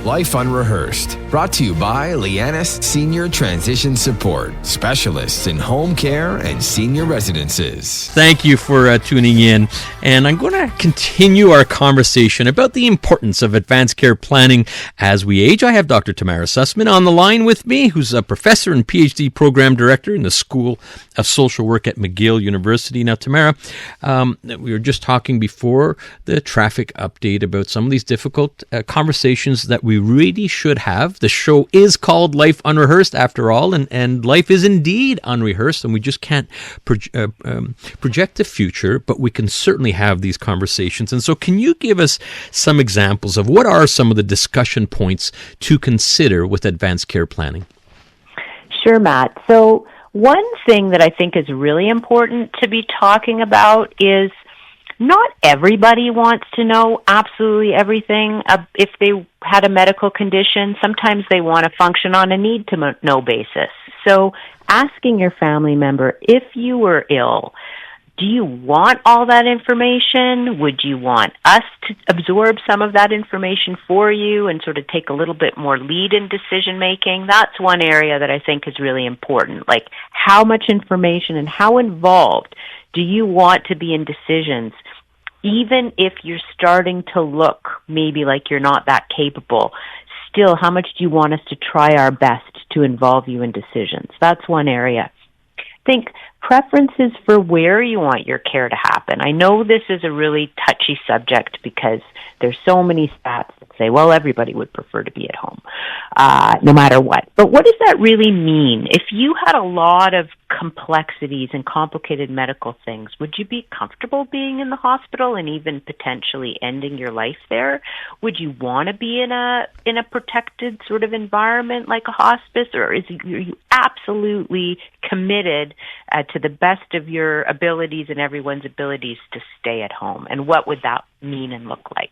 Life Unrehearsed, brought to you by Lianas Senior Transition Support, specialists in home care and senior residences. Thank you for tuning in, and I'm going to continue our conversation about the importance of advanced care planning as we age. I have Dr. Tamara Sussman on the line with me, who's a professor and PhD program director in the School of Social Work at McGill University. Now, Tamara, we were just talking before the traffic update about some of these difficult conversations that we really should have. The show is called Life Unrehearsed, after all, and life is indeed unrehearsed, and we just can't project the future, but we can certainly have these conversations. And so can you give us some examples of what are some of the discussion points to consider with advanced care planning? Sure, Matt. So one thing that I think is really important to be talking about is not everybody wants to know absolutely everything. If they had a medical condition, sometimes they want to function on a need-to-know basis. So asking your family member, if you were ill, do you want all that information? Would you want us to absorb some of that information for you and sort of take a little bit more lead in decision-making? That's one area that I think is really important. Like, how much information and how involved do you want to be in decisions, even if you're starting to look maybe like you're not that capable? Still, how much do you want us to try our best to involve you in decisions? That's one area. Think preferences for where you want your care to happen. I know this is a really touchy subject because there's so many stats that say, well, everybody would prefer to be at home, no matter what. But what does that really mean? If you had a lot of complexities and complicated medical things, would you be comfortable being in the hospital and even potentially ending your life there? Would you want to be in a protected sort of environment like a hospice, or are you absolutely committed to the best of your abilities and everyone's abilities to stay at home? And what would that mean and look like?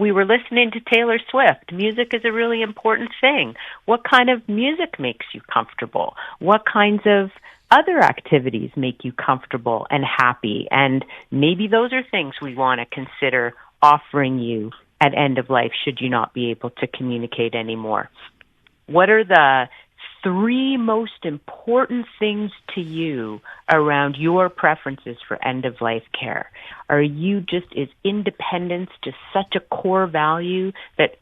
We were listening to Taylor Swift. Music is a really important thing. What kind of music makes you comfortable? What kinds of other activities make you comfortable and happy? And maybe those are things we want to consider offering you at end of life should you not be able to communicate anymore. What are the 3 most important things to you around your preferences for end-of-life care? Is independence just such a core value that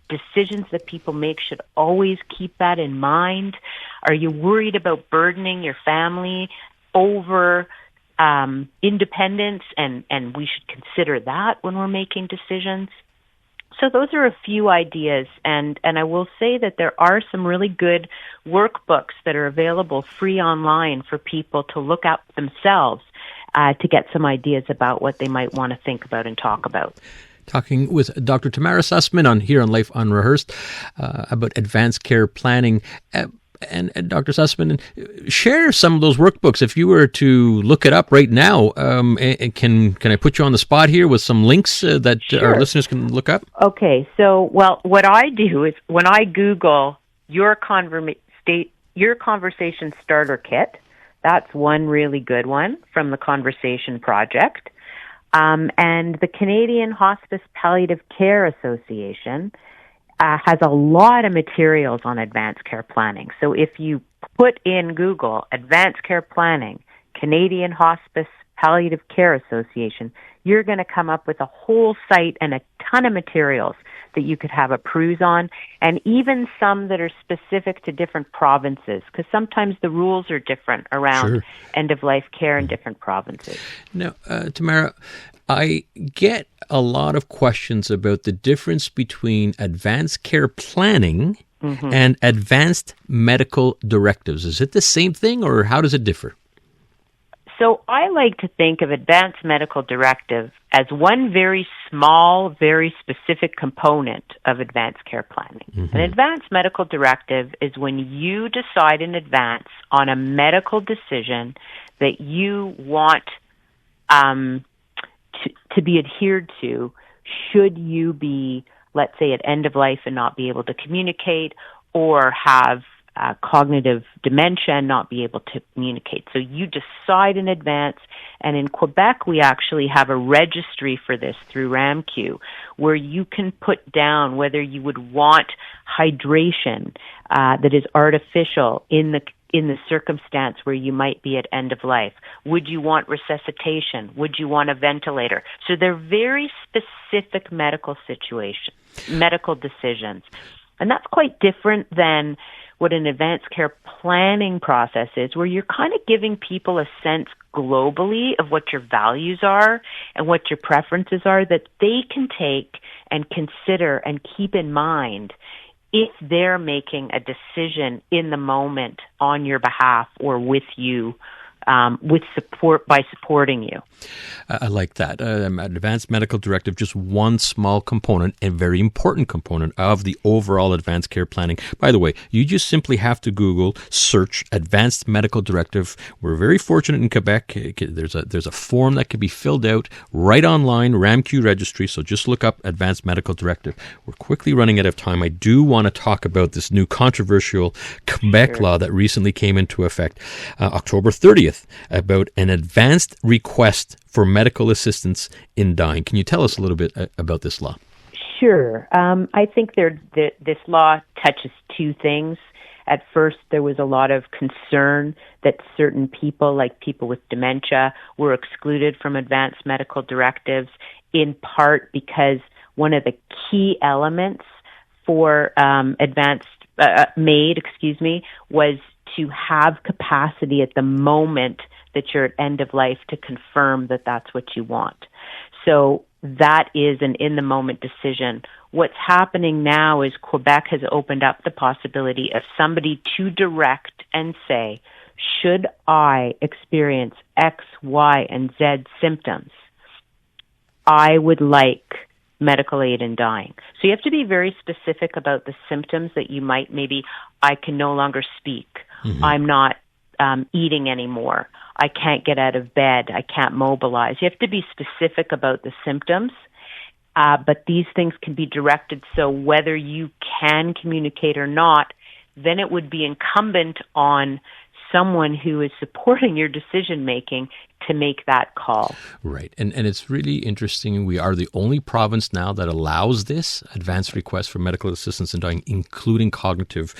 decisions that people make should always keep that in mind? Are you worried about burdening your family over independence, and we should consider that when we're making decisions? So those are a few ideas, and I will say that there are some really good workbooks that are available free online for people to look at themselves to get some ideas about what they might want to think about and talk about. Talking with Dr. Tamara Sussman here on Life Unrehearsed about advanced care planning. And Dr. Sussman, share some of those workbooks. If you were to look it up right now, can I put you on the spot here with some links that Sure. Our listeners can look up? Okay, so what I do is when I Google your conversation starter kit, that's one really good one from the Conversation Project, and the Canadian Hospice Palliative Care Association has a lot of materials on advanced care planning. So if you put in Google advanced care planning, Canadian Hospice Palliative Care Association, you're going to come up with a whole site and a ton of materials that you could have a peruse on, and even some that are specific to different provinces, because sometimes the rules are different around end-of-life care in different provinces. Now, Tamara, I get a lot of questions about the difference between advanced care planning and advanced medical directives. Is it the same thing, or how does it differ? So I like to think of advanced medical directive as one very small, very specific component of advanced care planning. An advanced medical directive is when you decide in advance on a medical decision that you want to be adhered to should you be, let's say, at end of life and not be able to communicate, or have cognitive dementia and not be able to communicate. So you decide in advance, and in Quebec we actually have a registry for this through RAMQ, where you can put down whether you would want hydration that is artificial in the circumstance where you might be at end of life. Would you want resuscitation? Would you want a ventilator? So they're very specific medical decisions. And that's quite different than what an advanced care planning process is, where you're kind of giving people a sense globally of what your values are and what your preferences are that they can take and consider and keep in mind if they're making a decision in the moment on your behalf or with you, by supporting you. I like that. Advanced Medical Directive, just one small component, a very important component of the overall advanced care planning. By the way, you just simply have to Google, search Advanced Medical Directive. We're very fortunate in Quebec. There's a form that can be filled out right online, RAMQ registry. So just look up Advanced Medical Directive. We're quickly running out of time. I do want to talk about this new controversial Quebec law that recently came into effect October 30th. About an advanced request for medical assistance in dying. Can you tell us a little bit about this law? Sure. I think this law touches two things. At first, there was a lot of concern that certain people, like people with dementia, were excluded from advanced medical directives, in part because one of the key elements for was to have capacity at the moment that you're at end of life to confirm that that's what you want. So that is an in-the-moment decision. What's happening now is Quebec has opened up the possibility of somebody to direct and say, should I experience X, Y, and Z symptoms, I would like medical aid in dying. So you have to be very specific about the symptoms that you might I can no longer speak. Mm-hmm. I'm not eating anymore. I can't get out of bed. I can't mobilize. You have to be specific about the symptoms, but these things can be directed so whether you can communicate or not, then it would be incumbent on someone who is supporting your decision-making to make that call. Right. And it's really interesting. We are the only province now that allows this advanced request for medical assistance in dying, including cognitive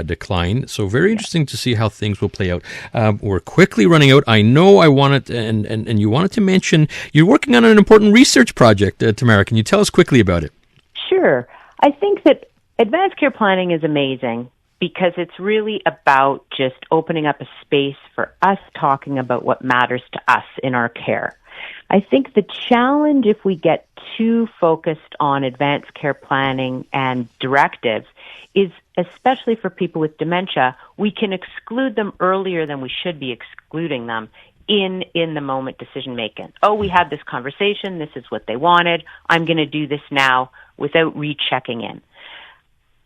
decline. So very interesting to see how things will play out. We're quickly running out. I know I wanted, and you wanted to mention, you're working on an important research project, Tamara. Can you tell us quickly about it? Sure. I think that advanced care planning is amazing, because it's really about just opening up a space for us talking about what matters to us in our care. I think the challenge, if we get too focused on advanced care planning and directives, is especially for people with dementia, we can exclude them earlier than we should be excluding them in the moment decision making. Oh, we had this conversation, this is what they wanted, I'm going to do this now without rechecking in.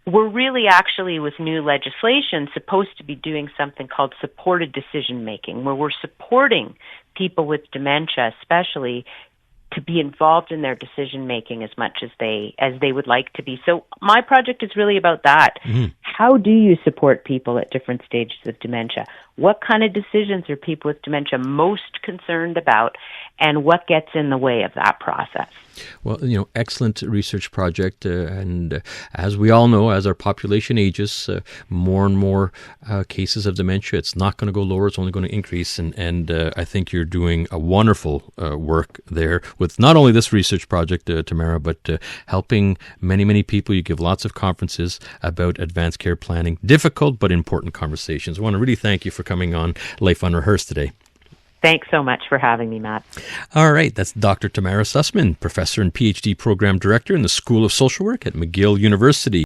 We're really actually, with new legislation, supposed to be doing something called supported decision-making, where we're supporting people with dementia, especially, to be involved in their decision-making as much as they would like to be. So my project is really about that. Mm-hmm. How do you support people at different stages of dementia? What kind of decisions are people with dementia most concerned about, and what gets in the way of that process? Well, excellent research project. And as we all know, as our population ages, more and more cases of dementia, it's not going to go lower, it's only going to increase. And I think you're doing a wonderful work there with not only this research project, Tamara, but helping many, many people. You give lots of conferences about advanced care planning, difficult but important conversations. I want to really thank you for coming on Life Unrehearsed today. Thanks so much for having me, Matt. All right. That's Dr. Tamara Sussman, professor and PhD program director in the School of Social Work at McGill University.